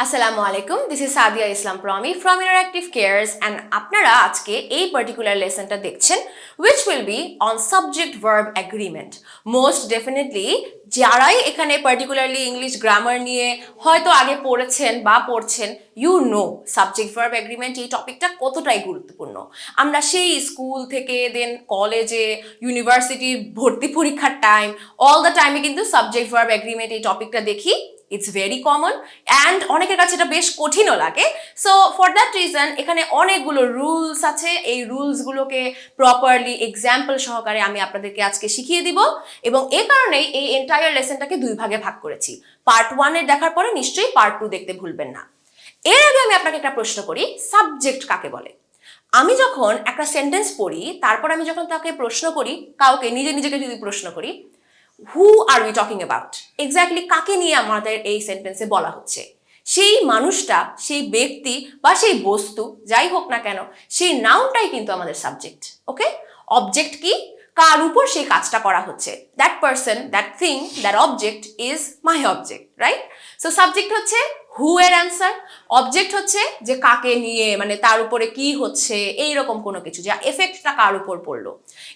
আসসালামু আলাইকুম, this is Sadia Islam Promi from interactive cares and আপনারা আজকে এই পার্টিকুলার লেসনটা দেখছেন which will be on subject verb agreement. Most definitely যারাই এখানে পার্টিকুলারলি ইংলিশ গ্রামার নিয়ে হয়তো আগে পড়েছেন বা পড়ছেন, you know subject verb agreement এই টপিকটা কতটাই গুরুত্বপূর্ণ। আমরা সেই স্কুল থেকে দেন কলেজে, ইউনিভার্সিটির ভর্তি পরীক্ষার টাইম, অল দ্য টাইমে কিন্তু সাবজেক্ট ভার্ব অ্যাগ্রিমেন্ট এই টপিকটা দেখি। ইটস ভেরি কমন অ্যান্ড অনেকের কাছে এটা বেশ কঠিনও লাগে। সো ফর দ্যাট রিজন এখানে অনেকগুলো রুলস আছে। এই রুলসগুলোকে প্রপারলি এক্সাম্পল সহকারে আমি আপনাদেরকে আজকে শিখিয়ে দিব এবং এ কারণেই এই এন্টায়ার লেসনটাকে দুই ভাগে ভাগ করেছি। পার্ট 1 এর দেখার পরে নিশ্চয়ই পার্ট 2 দেখতে ভুলবেন না। এর আগে আমি আপনাকে একটা প্রশ্ন করি, সাবজেক্ট কাকে বলে? আমি যখন একটা সেন্টেন্স পড়ি, তারপর আমি যখন তাকে প্রশ্ন করি, কাউকে নিজেকে যদি প্রশ্ন করি, হু আর উই টকিং অ্যাবাউট, এক্স্যাক্টলি কাকে নিয়ে আমাদের এই সেন্টেন্সে বলা হচ্ছে, সেই মানুষটা, সেই ব্যক্তি বা সেই বস্তু যাই হোক না কেন, সেই নাউনটাই কিন্তু আমাদের সাবজেক্ট। ওকে, অবজেক্ট কি? কার উপর সেই কাজটা করা হচ্ছে। That person, that thing, that object is my object, right? So subject হচ্ছে হু এর অ্যান্সার, অবজেক্ট হচ্ছে যে কাকে নিয়ে, মানে তার উপরে কি হচ্ছে, এইরকম কোনো কিছু, যা এফেক্টটা কার উপর পড়লো।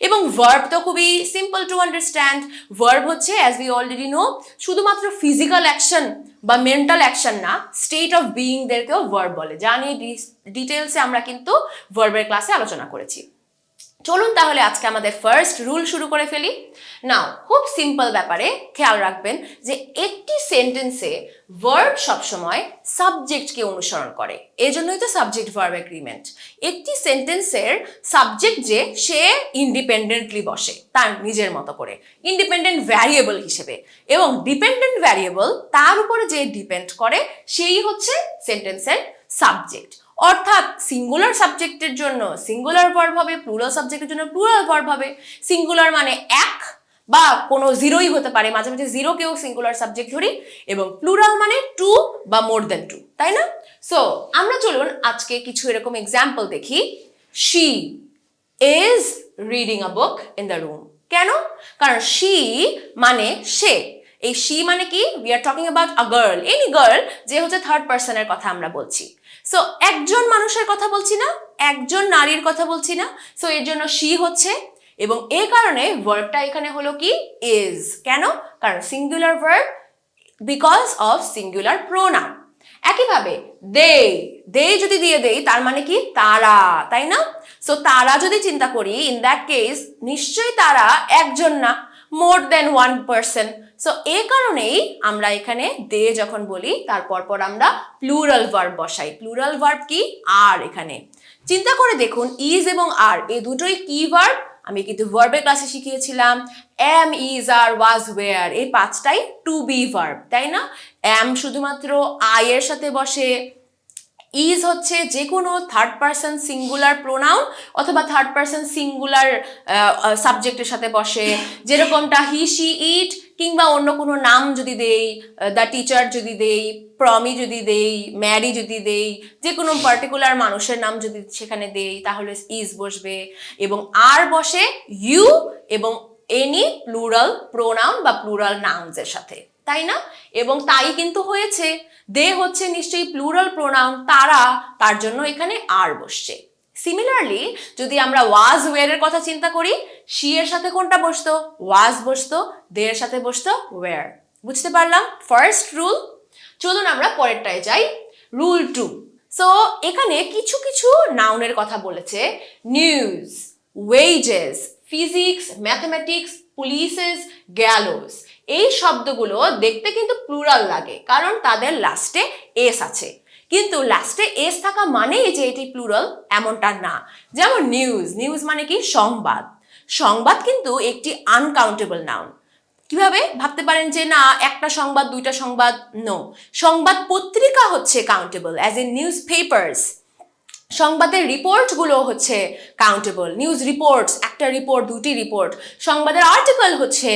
এবং ভার্ব তো খুবই সিম্পল টু আন্ডারস্ট্যান্ড। ভার্ব হচ্ছে, অ্যাজ উই অলরেডি নো, শুধুমাত্র ফিজিক্যাল অ্যাকশন বা মেন্টাল অ্যাকশন না, স্টেট অফ বিইংদেরকেও ভার্ব বলে, যা নিয়ে ডিটেলসে আমরা কিন্তু ভার্বের ক্লাসে আলোচনা করেছি। চলুন তাহলে আজকে আমাদের ফার্স্ট রুল শুরু করে ফেলি। নাও, খুব সিম্পল ব্যাপারে খেয়াল রাখবেন যে একটি সেন্টেন্সে ভার্ব সবসময় সাবজেক্টকে অনুসরণ করে, এজন্যই তো সাবজেক্ট ভার্ব এগ্রিমেন্ট। একটি সেন্টেন্সের সাবজেক্ট যে, সে ইন্ডিপেন্ডেন্টলি বসে তার নিজের মতো করে, ইন্ডিপেন্ডেন্ট ভ্যারিয়েবল হিসেবে, এবং ডিপেন্ডেন্ট ভ্যারিয়েবল তার উপরে যে ডিপেন্ড করে সেই হচ্ছে সেন্টেন্সের সাবজেক্ট। অর্থাৎ সিঙ্গুলার সাবজেক্টের জন্য সিঙ্গুলার ভার্ব হবে, প্লুরাল সাবজেক্টের জন্য প্লুরাল ভার্ব হবে। সিঙ্গুলার মানে এক বা কোনো জিরোই হতে পারে, মাঝে মাঝে জিরোকেও সিঙ্গুলার সাবজেক্ট ধরি, এবং প্লুরাল মানে টু বা মোর দেন টু, তাই না? সো আমরা চলুন আজকে কিছু এরকম এক্সাম্পল দেখি। She is reading a book in the room. কেন? কারণ শি মানে সে। এই শি মানে কি? We are talking about a girl, any girl, যে হচ্ছে থার্ড পার্সনের কথা আমরা বলছি। সো একজন মানুষের কথা বলছি না, একজন নারীর কথা বলছি না। সো এর জন্য শি হচ্ছে, এবং এই কারণে ভার্বটা এখানে হলো কি? ইজ। কেন? কারণ singular verb, because of singular pronoun. একইভাবে দে যদি দিয়ে দেই, তার মানে কি? তারা, তাই না? সো তারা যদি চিন্তা করি, ইন দ্যাট কেস নিশ্চয়ই তারা একজন না, মোর দেন ওয়ান পার্সন। সো এই কারণেই আমরা এখানে দে যখন বলি, তারপর আমরা প্লুরাল ভার্ব বসাই। প্লুরাল ভার্ব কি? আর। এখানে চিন্তা করে দেখুন, ইজ এবং আর এই দুটোই কি ভার্ব? আমি কিন্তু ভার্বের ক্লাসে শিখিয়েছিলাম am, is, are, was, were, এই পাঁচটাই টু বি ভার্ব, তাই না? এম শুধুমাত্র আই এর সাথে বসে, ইজ হচ্ছে যে কোনো থার্ড পার্সন সিঙ্গুলার প্রোনাউন অথবা থার্ড পার্সন সিঙ্গুলার সাবজেক্টের সাথে বসে, যেরকমটা হি, শি, ইট, কিংবা অন্য কোনো নাম যদি দেই, দ্য টিচার যদি দেই, প্রমি যদি দেই, ম্যারি যদি দেই, যে কোনো পার্টিকুলার মানুষের নাম যদি সেখানে দেই, তাহলে ইজ বসবে। এবং আর বসে ইউ এবং এনি প্লুরাল প্রোনাউন বা প্লুরাল নাউন্সের সাথে, তাই না? এবং তাই কিন্তু হয়েছে। দে হচ্ছে নিশ্চয়ই প্লুরাল প্রোনাউন, তারা, তার জন্য এখানে আর বসছে। সিমিলারলি যদি আমরা ওয়াজ, ওয়্যার এর কথা চিন্তা করি, শি এর সাথে কোনটা বসতো? ওয়াজ বসতো, দে এর সাথে বসতো ওয়্যার। বুঝতে পারলাম ফার্স্ট রুল। চলুন আমরা পরেরটায় যাই, রুল 2। সো এখানে কিছু কিছু নাউনের কথা বলেছে, news, wages, physics, mathematics, polices, gallows. এই শব্দগুলো দেখতে কিন্তু প্লুরাল লাগে, কারণ তাদের লাস্টে এস আছে। কিন্তু লাস্টে এস থাকা মানেই যে এটি প্লুরাল এমনটা না। যেমন নিউজ মানে কি? সংবাদ। সংবাদ কিন্তু একটি আনকাউন্টেবল নাউন। কিভাবে? ভাবতে পারেন যে না, একটা সংবাদ, দুইটা সংবাদ, নো। সংবাদ পত্রিকা হচ্ছে countable, as in news papers. সংবাদের রিপোর্টগুলো হচ্ছে কাউন্টেবল, নিউজ রিপোর্টস, একটা রিপোর্ট, দুটি রিপোর্ট। সংবাদের আর্টিকেল হচ্ছে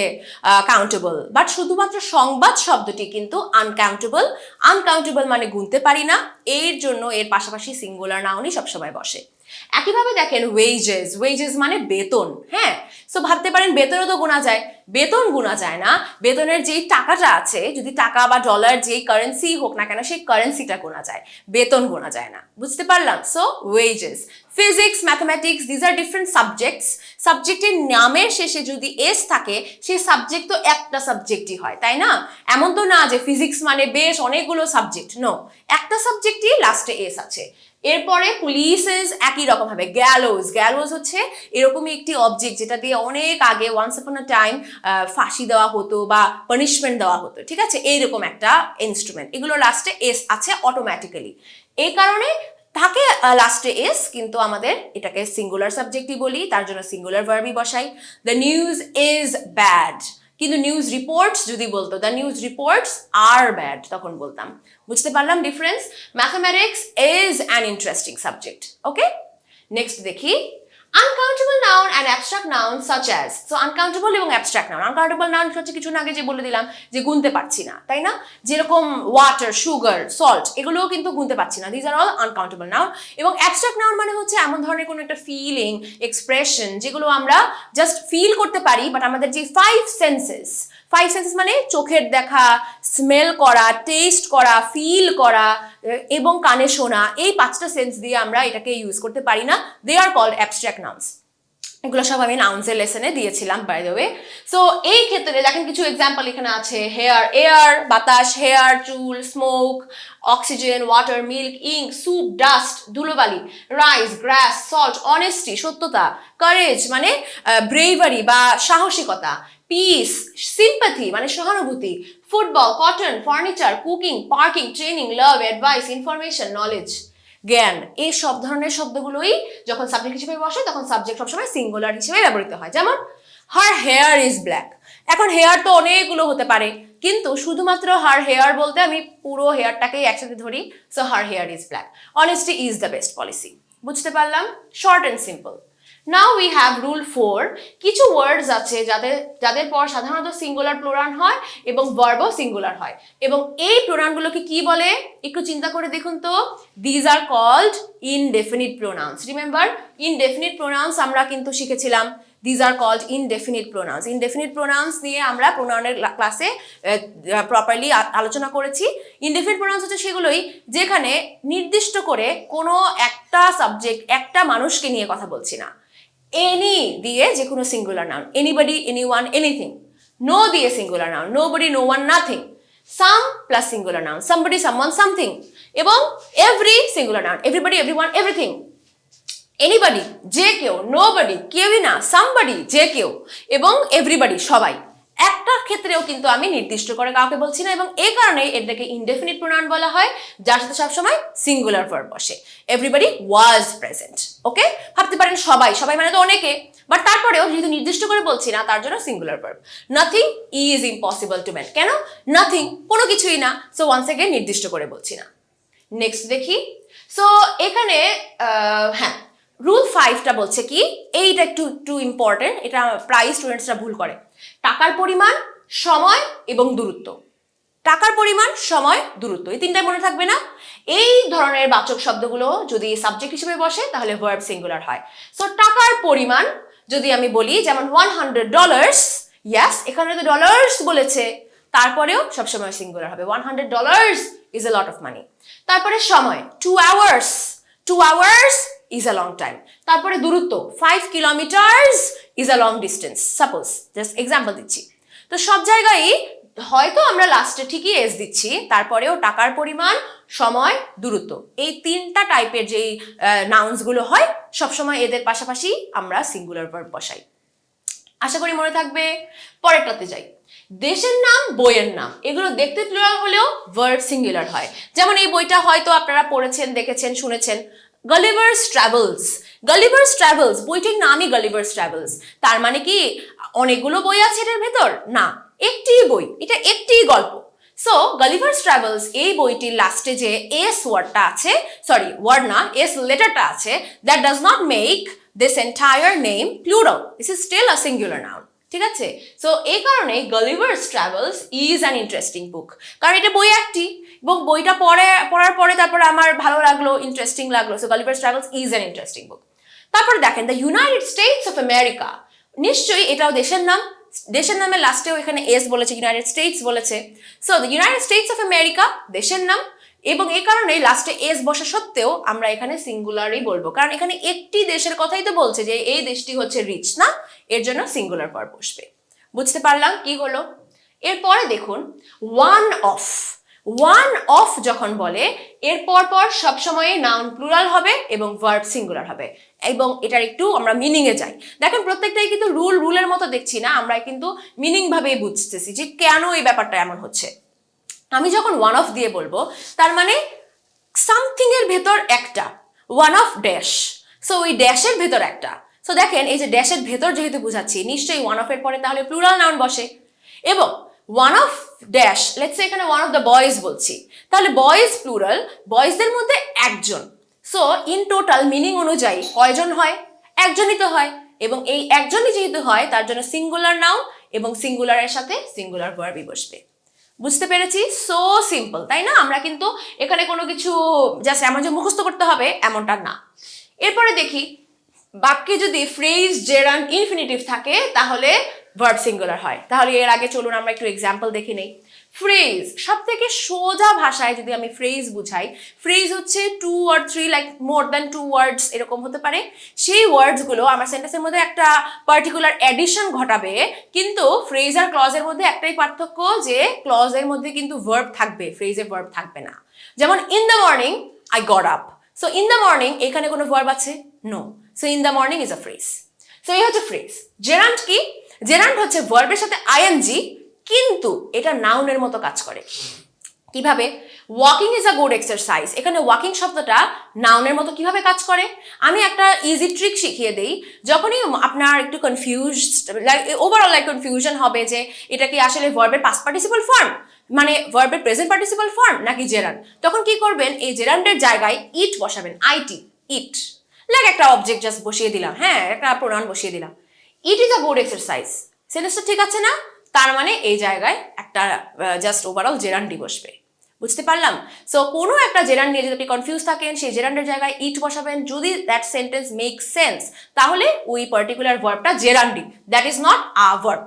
কাউন্টেবল, বাট শুধুমাত্র সংবাদ শব্দটি কিন্তু আনকাউন্টেবল। আনকাউন্টেবল মানে গুনতে পারি না, এর জন্য এর পাশাপাশি সিঙ্গুলার নাউনই সবসময় বসে। একইভাবে দেখেন ওয়েজেস মানে বেতন। হ্যাঁ, সো ভাবতে পারেন বেতনও তো গোনা যায়, বেতন গুণা যায় না, বেতনের যেই টাকাটা আছে, যদি টাকা বা ডলার যেই কারেন্সি হোক না কেন সেই কারেন্সিটা গোনা যায়, বেতন গোনা যায় না। বুঝতে পারলাম? So wages, physics, mathematics, these are different subjects. সাবজেক্টের নামের শেষে যদি এস থাকে সেই সাবজেক্ট তো একটা সাবজেক্টই হয়, তাই না? এমন তো না যে ফিজিক্স মানে বেশ অনেকগুলো সাবজেক্ট, নো, একটা সাবজেক্টই লাস্টে এস আছে। এরপরে পুলিশেস একই রকম হবে। গ্যালোজ, গ্যালোজ হচ্ছে এরকমই একটি অবজেক্ট যেটা দিয়ে অনেক আগে ওয়ান্স আপন আ টাইম ফাঁসি দেওয়া হতো বা পানিশমেন্ট দেওয়া হতো, ঠিক আছে? এইরকম একটা ইনস্ট্রুমেন্ট, এগুলো লাস্টে এস আছে অটোমেটিক্যালি। এই কারণে থাকে লাস্টে এস, কিন্তু আমাদের এটাকে সিঙ্গুলার সাবজেক্টই বলি, তার জন্য সিঙ্গুলার ভার্বই বসাই। দ্য নিউজ ইজ ব্যাড, কিন্তু নিউজ রিপোর্টস যদি বলতো the news reports are bad, তখন বলতাম। বুঝতে পারলাম difference? Mathematics is an interesting subject. Okay, next দেখি uncountable noun and abstract noun such as. So uncountable এবং অ্যাবস্ট্রাক্ট নাউন। আনকাউন্টেবল নাউন হচ্ছে কিছু আগে যে বলে দিলাম যে গুনতে পারছি না, তাই না? যেরকম ওয়াটার, সুগার, সল্ট, এগুলোও কিন্তু গুনতে পারছি না, these are all uncountable noun. এবং অ্যাবস্ট্রাক্ট নাউন মানে হচ্ছে এমন ধরনের কোনো একটা ফিলিং, এক্সপ্রেশন যেগুলো আমরা জাস্ট ফিল করতে পারি, বাট আমাদের যে ফাইভ সেন্সেস মানে চোখের দেখা, স্মেল করা, টেস্ট করা, ফিল করা এবং কানে শোনা, এই পাঁচটা সেন্স দিয়ে আমরা এটাকে ইউজ করতে পারি না। দে আর কল্ড অ্যাবস্ট্রাক্ট নাউন্স। এগুলো সব আমি নাউন্সের লেসনে দিয়েছিলাম বাই দ্য ওয়ে। সো এই ক্ষেত্রে দেখেন কিছু এক্সাম্পল এখানে আছে। হেয়ার, এয়ার, বাতাস, হেয়ার, চুল, smoke, oxygen, water, milk, ink, soup, dust, ধুলোবালি, রাইস, গ্রাস, সল্ট, অনেস্টি, সত্যতা, কারেজ মানে ব্রেভারি বা সাহসিকতা, পিস, সিম্পাথি মানে সহানুভূতি, football, cotton, furniture, cooking, parking, training, love, advice, information, knowledge, জ্ঞান। এই সব ধরনের শব্দগুলোই যখন সাবজেক্ট হিসেবে বসে তখন সাবজেক্ট সবসময় সিঙ্গুলার হিসেবে ব্যবহৃত হয়। যেমন হার হেয়ার ইজ ব্ল্যাক। এখন হেয়ার তো অনেকগুলো হতে পারে, কিন্তু শুধুমাত্র হার হেয়ার বলতে আমি পুরো হেয়ারটাকেই একসাথে ধরি। So her hair is black. Honesty is the best policy. বুঝতে পারলাম? Short and simple. Now we have rule 4। কিছু ওয়ার্ডস আছে যাদের পর সাধারণত সিঙ্গুলার প্রোনাউন হয় এবং ভার্বও সিঙ্গুলার হয়, এবং এই প্রোনাউনগুলোকে কি বলে একটু চিন্তা করে দেখুন তো। These are called indefinite pronouns. Remember, indefinite pronouns আমরা কিন্তু শিখেছিলাম। These are called indefinite pronouns. Indefinite pronouns নিয়ে আমরা প্রোনাউনের ক্লাসে প্রপারলি আলোচনা করেছি। ইনডেফিনিট প্রোনাউন্স হচ্ছে সেগুলোই যেখানে নির্দিষ্ট করে কোনো একটা সাবজেক্ট, একটা মানুষকে নিয়ে কথা বলছি না। এনি দিয়ে যে কোনো singular noun, anybody, anyone, anything. No দিয়ে singular noun, nobody, no one, nothing. Some plus singular noun, somebody, someone, something. এবং every singular noun, everybody, everyone, everything. Anybody যে কেউ, নোবডি কেউই না, সামবডি যে কেউ, এবং এভরিবডি সবাই। একটা ক্ষেত্রেও কিন্তু আমি নির্দিষ্ট করে কাউকে বলছি না, এবং এই কারণে এটাকে ইনডেফিনিট প্রোনাউন বলা হয়, যার সাথে সবসময় সিঙ্গুলার ভার্ব বসে। Everybody was present. ওকে, ভাবতে পারেন সবাই, সবাই মানে তো অনেকে, বাট তারপরেও যেহেতু নির্দিষ্ট করে বলছি না তার জন্য singular verb. Nothing is impossible to man. কেন? নাথিং কোনো কিছুই না, সো ওয়ান্স এগেইন নির্দিষ্ট করে বলছি না। নেক্সট দেখি। সো এখানে হ্যাঁ, রুল 5টা বলছে কি, এইটা একটু ইম্পর্টেন্ট, এটা প্রায় স্টুডেন্টসরা ভুল করে। টাকার পরিমাণ, সময় এবং দূরত্ব। টাকার পরিমাণ, সময়, দূরত্ব, এই তিনটাই মনে থাকবে না? এই ধরনের বাচক শব্দগুলো যদি সাবজেক্ট হিসেবে বসে তাহলে ভার্ব সিঙ্গুলার হয়। সো টাকার পরিমাণ যদি আমি বলি যেমন $100, ইয়াস, এখানে তো ডলার্স বলেছে, তারপরেও সবসময় সিঙ্গুলার হবে। $100 is a lot of money. তারপরে সময়, 2 hours, 2 hours is a long time. তারপরে দূরত্ব, 5 kilometers is a long distance. Suppose just example দিচ্ছি। তো সব জায়গায় হয়তো আমরা লাস্টে ঠিকই এস দিচ্ছি, তারপরেও টাকার পরিমাণ, সময়, দূরত্ব, এই তিনটা টাইপের যেই নাউন্সগুলো হয় সবসময় এদের পাশাপাশি আমরা সিঙ্গুলার ভার্ব বসাই। আশা করি মনে থাকবে। পরেরটাতে যাই। দেশের নাম, বইয়ের নাম, এগুলো দেখতে প্লুরাল হলেও ভার্ব সিঙ্গুলার হয়। যেমন এই বইটা হয়তো আপনারা পড়েছেন, দেখেছেন, শুনেছেন, গালিভার্স ট্রাভেলস। গালিভার্স ট্রাভেলস, বইটির নামই গালিভার্স ট্রাভেলস। তার মানে কি অনেকগুলো বই আছে এটার ভেতর? না, একটিই বই, এটা একটিই গল্প। সো গালিভার্স ট্রাভেলস এই বইটির লাস্টে যে এস ওয়ার্ডটা আছে, সরি ওয়ার্ড না, এস লেটারটা আছে, that does not make this entire name plural, this is still a singular noun. ঠিক আছে? সো এই কারণে Gulliver's travels is an interesting book, কারণ এটা বই একটি, এবং বইটা পড়ার পরে তারপরে আমার ভালো লাগলো, ইন্টারেস্টিং লাগলো। So Gulliver's travels is an interesting book. তারপরে দেখেন the United States of America, নিশ্চয়ই এটাও দেশের নাম, দেশের নামের লাস্টেও এখানে এস বলেছে, ইউনাইটেড স্টেটস বলেছে। So the United States of America দেশের নাম, এবং এই কারণে লাস্টে এস বসা সত্ত্বেও আমরা এখানে সিঙ্গুলারই বলবো, কারণ এখানে একটি দেশের কথাই তো বলছে যে এই দেশটি হচ্ছে রিচ না, এর জন্য সিঙ্গুলার ভার্ব বসবে। বুঝতে পারলাম কি হলো? এরপরে দেখুন ওয়ান অফ। ওয়ান অফ যখন বলে এর পর সবসময় নাউন প্লুরাল হবে এবং ভার্ব সিঙ্গুলার হবে, এবং এটার একটু আমরা মিনিং এ যাই। দেখেন প্রত্যেকটাই কিন্তু রুলের মতো দেখছি না, আমরা কিন্তু মিনিং ভাবেই বুঝতেছি যে কেন এই ব্যাপারটা এমন হচ্ছে। আমি যখন ওয়ান অফ দিয়ে বলবো তার মানে সামথিং এর ভেতর একটা, ওয়ান অফ ড্যাশ, সো ওই ড্যাশের ভেতর একটা। সো দেখেন এই যে ড্যাশের ভেতর যেহেতু বুঝাচ্ছি, নিশ্চয়ই ওয়ান অফ এর পরে তাহলে প্লুরাল নাউন বসে। এবং one of dash, let's say এখানে ওয়ান অফ দ্য বয়েজ বলছি, তাহলে বয়েজ প্লুরাল, বয়েজদের মধ্যে একজন। সো ইন টোটাল মিনিং অনুযায়ী কয়জন হয়? একজনই তো হয়, এবং এই একজনই যেহেতু হয় তার জন্য সিঙ্গুলার নাউন এবং সিঙ্গুলারের সাথে সিঙ্গুলার ভার্বই বসবে। বুঝতে পেরেছি? সো সিম্পল, তাই না? আমরা কিন্তু এখানে কোনো কিছু জাস্ট এমন যে মুখস্থ করতে হবে এমনটা না। এরপরে দেখি বাক্যে যদি ফ্রেজ, জেরান্ড, ইনফিনিটিভ থাকে তাহলে ভার্ব সিঙ্গুলার হয়। তাহলে এর আগে চলুন আমরা একটু এক্সাম্পল দেখে নেই। ফ্রেজ, সব থেকে সোজা ভাষায় যদি আমি ফ্রেজ বুঝাই, ফ্রেজ হচ্ছে 2 or 3 লাইক মোর দ্যান 2 ওয়ার্ডস এরকম হতে পারে। সেই ওয়ার্ডসগুলো আমার সেন্টেন্সের মধ্যে একটা পার্টিকুলার এডিশন ঘটাবে, কিন্তু ফ্রেজ আর ক্লজের মধ্যে একটাই পার্থক্য যে ক্লজের মধ্যে কিন্তু ভার্ব থাকবে, ফ্রেজে ভার্ব থাকবে না। যেমন in the morning I got up, so in the morning এখানে কোনো ভার্ব আছে? No, so in the morning is a phrase. So এই হচ্ছে ফ্রেজ। জেরান্ড কি? জেরান্ড হচ্ছে ভার্বের সাথে আইএনজি, কিন্তু এটা নাউনের মতো কাজ করে। কিভাবে? Walking is a good exercise, এখানে ওয়াকিং শব্দটা নাউনের মতো কিভাবে কাজ করে? আমি একটা ইজি ট্রিক শিখিয়ে দেই। যখনই আপনার একটু ওভারঅল কনফিউশন হবে যে এটা কি আসলে ভার্বের পাস্ট পার্টিসিপল ফর্ম, মানে ভার্বের প্রেজেন্ট পার্টিসিপল ফর্ম নাকি জেরান্ড, তখন কি করবেন? এই জেরান্ডের জায়গায় ইট বসাবেন, আইটি, ইট। লাইক একটা অবজেক্ট জাস্ট বসিয়ে দিলাম, হ্যাঁ একটা প্রোনাউন বসিয়ে দিলাম, it is a good exercise. সেন্টেন্সটা ঠিক আছে না? তার মানে এই জায়গায় একটা জাস্ট ওভারঅল জেরান্ডি বসবে। বুঝতে পারলাম? সো কোনো একটা জেরান্ড নিয়ে যদি আপনি কনফিউজ থাকেন, সেই জেরান্ডের জায়গায় ইট বসাবেন। যদি দ্যাট সেন্টেন্স মেক সেন্স তাহলে ওই পার্টিকুলার ভার্বটা জেরান্ডি, that is not a verb.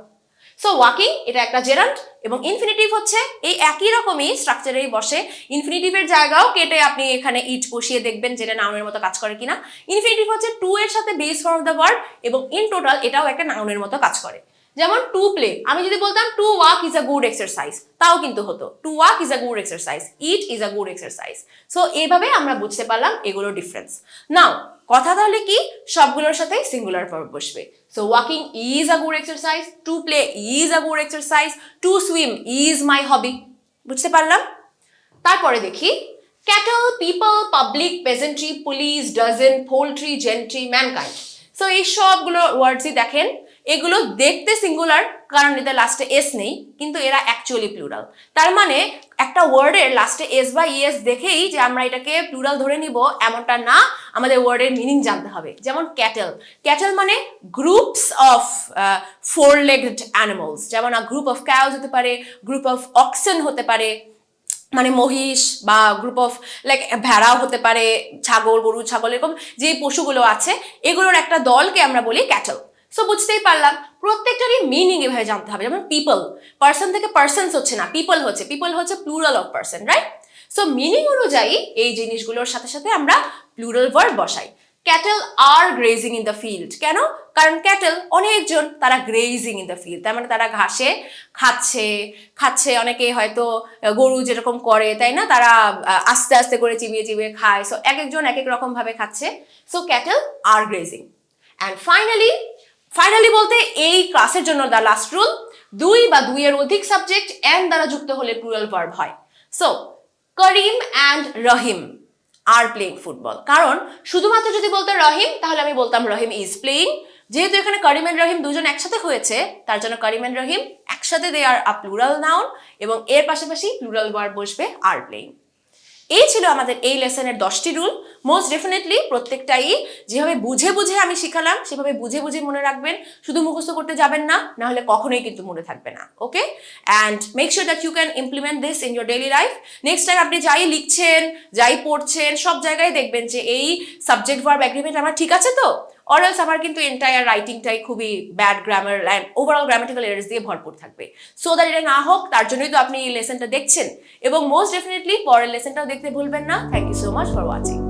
So walking এটা একটা জেরান্ড, এবং ইনফিনিটিভ হচ্ছে এই একই রকমই স্ট্রাকচারেই বসে। ইনফিনিটিভের জায়গাও কেটে আপনি এখানে ইট বসিয়ে দেখবেন যেটা নাউনের মতো কাজ করে কিনা। ইনফিনিটিভ হচ্ছে টু এর সাথে base form of the verb, এবং ইন টোটাল এটাও একটা নাউনের মতো কাজ করে। যেমন টু প্লে, আমি যদি বলতাম to walk is a good exercise, তাও কিন্তু হতো to walk is a good exercise, it is a good exercise. So এইভাবে আমরা বুঝতে পারলাম এগুলোর ডিফারেন্স। নাও কথা তাহলে কি? সবগুলোর সাথে সিঙ্গুলার ভার্ব বসবে। So walking is a good exercise, to play is a good exercise, to swim is my hobby. বুঝতে পারলাম? তারপরে দেখি cattle, people, public, peasantry, police, dozen, poultry, gentry, mankind. So এই সবগুলো ওয়ার্ডসই দেখেন, এগুলো দেখতে সিঙ্গুলার কারণ এদের লাস্টে এস নেই, কিন্তু এরা অ্যাকচুয়ালি প্লুরাল। তার মানে একটা ওয়ার্ডের লাস্টে এস বা ইএস দেখেই যে আমরা এটাকে প্লুরাল ধরে নিব এমনটা না, আমাদের ওয়ার্ডের মিনিং জানতে হবে। যেমন ক্যাটেল, ক্যাটেল মানে groups of four legged animals, যেমন গ্রুপ অফ কাউজ হতে পারে, গ্রুপ অফ অক্সেন হতে পারে, মানে মহিষ, বা গ্রুপ অফ লাইক ভেড়াও হতে পারে, ছাগল, গরু, ছাগল, এরকম যে পশুগুলো আছে এগুলোর একটা দলকে আমরা বলি ক্যাটেল। সো বুঝতেই পারলাম প্রত্যেকটারই মিনিং এভাবে জানতে হবে। যেমন পিপল, পার্সন থেকে পার্সনস হচ্ছে না, পিপল হচ্ছে, পিপল হচ্ছে plural of person, right? So meaning অনুযায়ী এই জিনিসগুলোর সাথে সাথে আমরা প্লুরাল ভার্ব বসাই। Cattle are grazing in the field, কেন? কারণ ক্যাটেল অনেকজন, তারা গ্রেজিং ইন দ্য ফিল্ড, তার মানে তারা ঘাসে খাচ্ছে। অনেকে হয়তো গরু যেরকম করে, তাই না? তারা আস্তে আস্তে করে চিবিয়ে চিবিয়ে খায়। সো এক একজন এক এক রকম ভাবে খাচ্ছে। So cattle are grazing. And finally বলতে এই ক্লাসের জন্য দ্য লাস্ট রুল, দুই বা দুইয়ের অধিক সাবজেক্ট এন্ড দ্বারা যুক্ত হলে প্লুরাল ভার্ব হয়। So Karim and Rahim are playing football, কারণ শুধুমাত্র যদি বলতে রহিম তাহলে আমি বলতাম রহিম ইজ প্লেইং। যেহেতু এখানে করিম এন্ড রহিম দুজন একসাথে হয়েছে, তার জন্য করিম এন্ড রহিম একসাথে দে আর আ প্লুরাল নাউন, এবং এর পাশাপাশি প্লুরাল ভার্ব বসবে আর প্লেইং। এই ছিল আমাদের এই লেসনের 10টি রুল। মোস্ট ডেফিনেটলি প্রত্যেকটাই যেভাবে বুঝে বুঝে আমি শিখালাম সেভাবে বুঝে বুঝে মনে রাখবেন, শুধু মুখস্থ করতে যাবেন না, না হলে কখনোই কিন্তু মনে থাকবে না। Okay, and make sure that you can implement this in your daily life. Next time আপনি যাই লিখছেন, যাই পড়ছেন, সব জায়গায় দেখবেন যে এই সাবজেক্ট ভার্ব এগ্রিমেন্ট আমার ঠিক আছে তো। অরালস আমার কিন্তু এন্টায়ার রাইটিংটাই খুবই bad grammar and overall grammatical errors দিয়ে ভরপুর থাকবে। সো দ্যাট এটা না হোক তার জন্যই তো আপনি এই লেসনটা দেখছেন, এবং মোস্ট ডেফিনেটলি পরের লেসনটাও দেখতে ভুলবেন না। Thank you so much for watching.